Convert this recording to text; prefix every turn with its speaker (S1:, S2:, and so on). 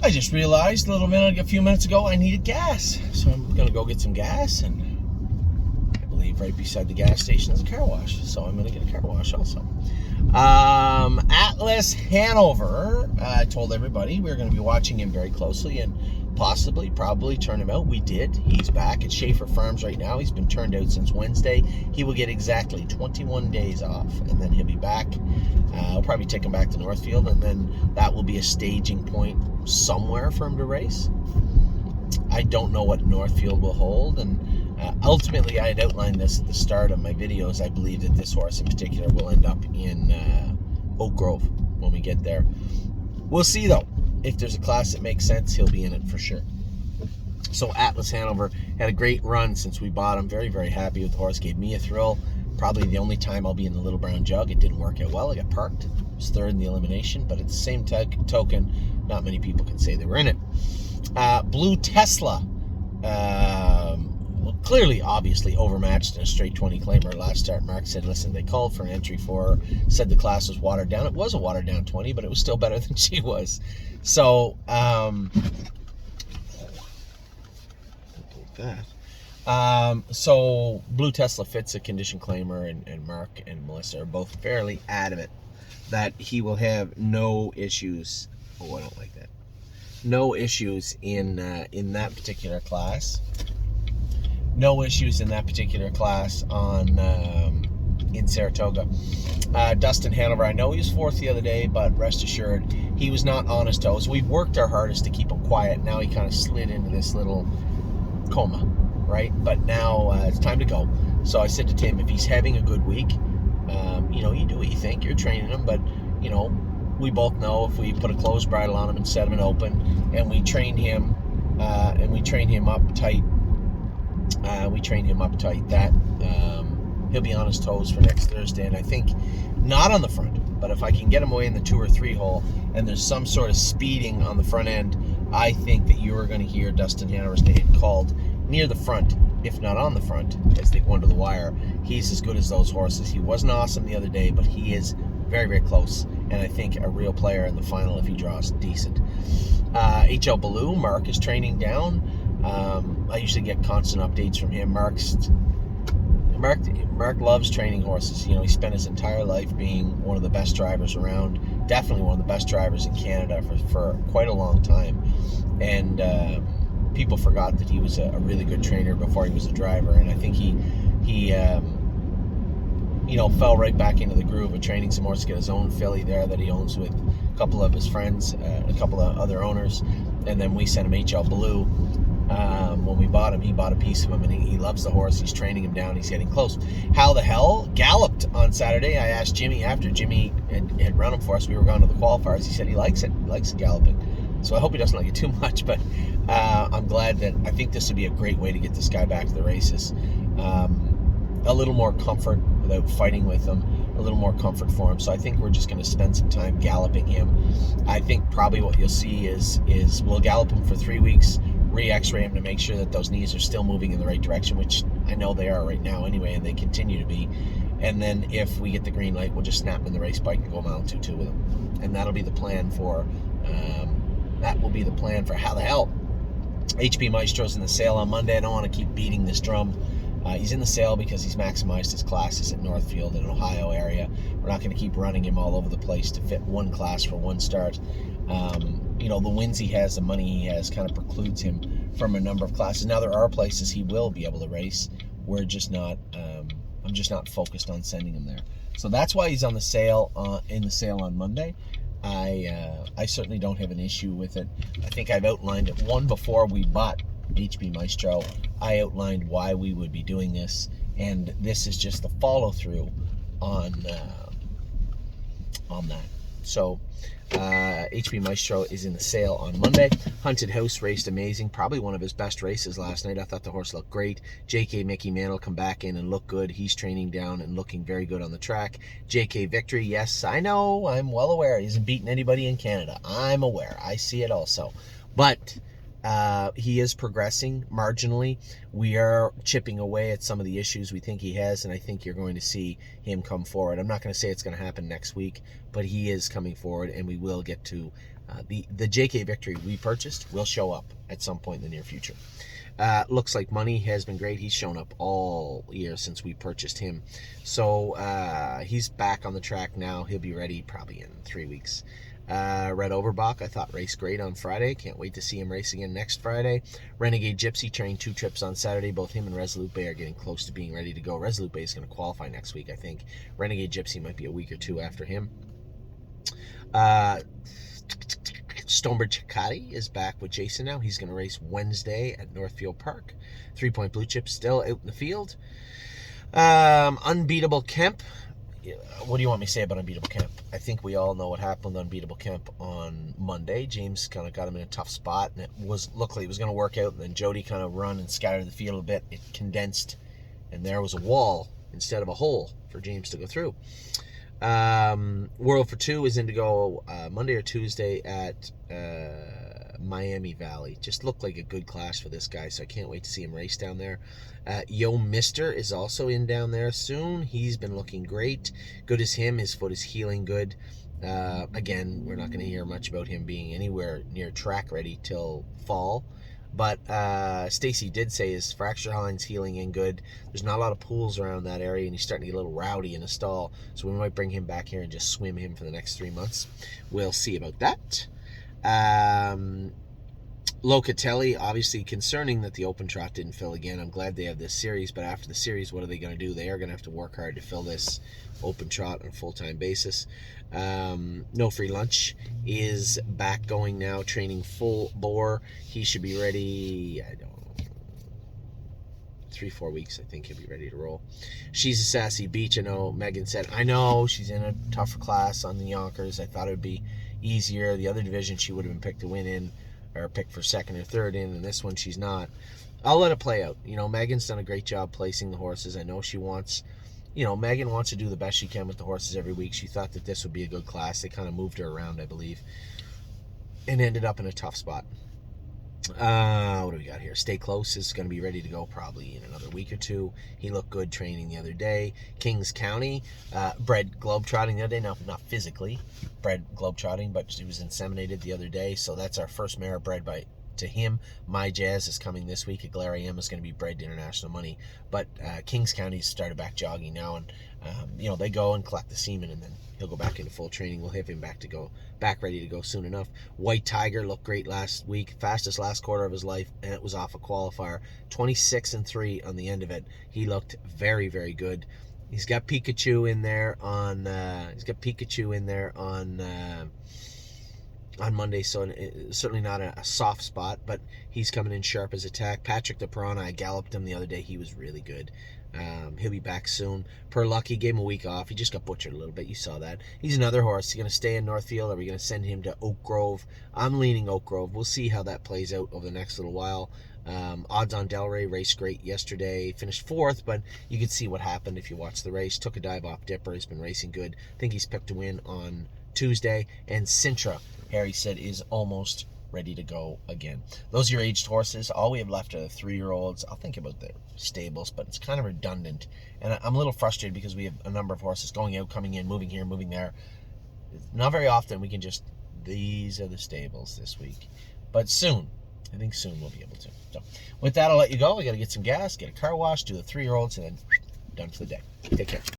S1: I just realized a few minutes ago I needed gas. So I'm going to go get some gas, and I believe right beside the gas station is a car wash. So I'm going to get a car wash also. Atlas Hanover, I told everybody we were going to be watching him very closely and probably turn him out. We did. He's back at Schaefer Farms right now. He's been turned out since Wednesday. He will get exactly 21 days off, and then he'll be back. I'll probably take him back to Northfield, and then that will be a staging point somewhere for him to race. I don't know what Northfield will hold, and ultimately I had outlined this at the start of my videos. I believe that this horse in particular will end up in Oak Grove when we get there. We'll see though. If there's a class that makes sense, he'll be in it for sure. So Atlas Hanover had a great run since we bought him. Very, very happy with the horse. Gave me a thrill. Probably the only time I'll be in the Little Brown Jug. It didn't work out well. I got parked. I was third in the elimination, but at the same token, not many people can say they were in it. Blue Tesla, clearly, obviously overmatched in a straight 20 claimer last start. Mark said, listen, they called for an entry for her, said the class was watered down. It was a watered down 20, but it was still better than she was. So, so Blue Tesla fits a condition claimer, and Mark and Melissa are both fairly adamant that he will have no issues. Oh, I don't like that. No issues in that particular class. No issues in that particular class on in Saratoga. Dustin Hanover, I know he was fourth the other day, but rest assured, he was not on his toes. We worked our hardest to keep him quiet. Now he kind of slid into this little coma, right? But now it's time to go. So I said to Tim, if he's having a good week, you do what you think. You're training him, but, we both know if we put a closed bridle on him and set him in open, and we train him up tight, that he'll be on his toes for next Thursday. And I think not on the front, but if I can get him away in the 2 or 3 hole and there's some sort of speeding on the front end, I think that you are going to hear Dustin Hanover's name called near the front, if not on the front, as they go under the wire. He's as good as those horses. He wasn't awesome the other day, but he is very, very close, and I think a real player in the final if he draws decent. HL Ballou, Mark is training down. I usually get constant updates from him. Mark loves training horses. He spent his entire life being one of the best drivers around, definitely one of the best drivers in Canada for quite a long time. And people forgot that he was a really good trainer before he was a driver. And I think he fell right back into the groove of training some horses. Get his own filly there that he owns with a couple of his friends, a couple of other owners. And then we sent him HL Ballou. When we bought him, he bought a piece of him, and he loves the horse. He's training him down. He's getting close. How the hell galloped on Saturday. I asked Jimmy after Jimmy had run him for us. We were going to the qualifiers. He said he likes it. He likes galloping. So I hope he doesn't like it too much, but I'm glad that I think this would be a great way to get this guy back to the races. A little more comfort without fighting with him, a little more comfort for him. So I think we're just going to spend some time galloping him. I think probably what you'll see is we'll gallop him for 3 weeks, re-x-ray him to make sure that those knees are still moving in the right direction, which I know they are right now anyway, and they continue to be. And then if we get the green light, we'll just snap him in the race bike and go mile 2-2 with him. And that'll be the plan for how the hell. HP Maestro's in the sale on Monday. I don't want to keep beating this drum. He's in the sale because he's maximized his classes at Northfield in Ohio area. We're not going to keep running him all over the place to fit one class for one start. The wins he has, the money he has, kind of precludes him from a number of classes. Now there are places he will be able to race. We're just not. I'm just not focused on sending him there. So that's why he's on the sale in the sale on Monday. I certainly don't have an issue with it. I think I've outlined it before we bought HP Maestro. I outlined why we would be doing this, and this is just the follow through on that. So HP Maestro is in the sale on Monday. Hunted House raced amazing, probably one of his best races last night. I thought the horse looked great. JK Mickey Mantle come back in and look good. He's training down and looking very good on the track. JK Victory, yes, I know, I'm well aware he hasn't beaten anybody in Canada. I'm aware, I see it also. But He is progressing marginally. We are chipping away at some of the issues we think he has, and I think you're going to see him come forward. I'm not going to say it's going to happen next week, but he is coming forward, and we will get to the JK Victory we purchased will show up at some point in the near future. Looks like money has been great. He's shown up all year since we purchased him. So he's back on the track now. He'll be ready probably in 3 weeks. Red Overbach, I thought raced great on Friday. Can't wait to see him race again next Friday. Renegade Gypsy trained 2 trips on Saturday. Both him and Resolute Bay are getting close to being ready to go. Resolute Bay is going to qualify next week, I think. Renegade Gypsy might be a week or 2 after him. Stonebridge Chakati is back with Jason now. He's going to race Wednesday at Northfield Park. 3 Point Blue Chip still out in the field. Unbeatable Kemp. What do you want me to say about Unbeatable Kemp? I think we all know what happened to Unbeatable Kemp on Monday. James kind of got him in a tough spot, and looked like it was going to work out, and then Jody kind of run and scattered the field a bit. It condensed, and there was a wall instead of a hole for James to go through. World for Two is in to go Monday or Tuesday at Miami Valley. Just looked like a good class for this guy, so I can't wait to see him race down there. Yo Mister is also in down there soon. He's been looking great. Good as him. His foot is healing good. Again, we're not going to hear much about him being anywhere near track ready till fall. But Stacy did say his fracture line's healing and good. There's not a lot of pools around that area, and he's starting to get a little rowdy in a stall. So we might bring him back here and just swim him for the next 3 months. We'll see about that. Locatelli, obviously concerning that the Open Trot didn't fill again. I'm glad they have this series, but after the series, what are they going to do? They are going to have to work hard to fill this Open Trot on a full-time basis. No Free Lunch is back going now, training full bore. He should be ready, I don't know, 3-4 weeks, I think he'll be ready to roll. She's a Sassy Beach. I know Megan said, I know she's in a tougher class on the Yonkers. I thought it would be easier. The other division she would have been picked to win in, or picked for second or third in, and this one she's not. I'll let it play out. You know, Megan's done a great job placing the horses. I know she wants, you know, Megan wants to do the best she can with the horses every week. She thought that this would be a good class. They kind of moved her around, I believe, and ended up in a tough spot. What do we got here? Stay Close is going to be ready to go probably in another week or 2. He looked good training the other day. Kings County bred globetrotting the other day. Now, not physically bred globetrotting, but he was inseminated the other day. So that's our first mare bred to him. My Jazz is coming this week. Aguilera M is going to be bred to International Money. But Kings County started back jogging now, and you know, they go and collect the semen, and then he'll go back into full training. We'll have him back ready to go soon enough. White Tiger looked great last week, fastest last quarter of his life, and it was off a qualifier. 26-3 on the end of it. He looked very, very good. He's got Pikachu in there on Monday, so it's certainly not a soft spot, but he's coming in sharp as attack. Patrick the Piranha, I galloped him the other day. He was really good. He'll be back soon. Per Lucky gave him a week off. He just got butchered a little bit. You saw that. He's another horse. He's going to stay in Northfield. Are we going to send him to Oak Grove? I'm leaning Oak Grove. We'll see how that plays out over the next little while. Odds on Delray raced great yesterday. Finished 4th, but you could see what happened if you watched the race. Took a dive off Dipper. He's been racing good. I think he's picked to win on Tuesday. And Sintra, Harry said, is almost ready to go again. Those are your aged horses. All we have left are the 3-year-olds. I'll think about the stables, but it's kind of redundant. And I'm a little frustrated because we have a number of horses going out, coming in, moving here, moving there. Not very often we can just, these are the stables this week. But soon, I think soon we'll be able to. So with that, I'll let you go. I got to get some gas, get a car wash, do the 3-year-olds, and then done for the day. Take care.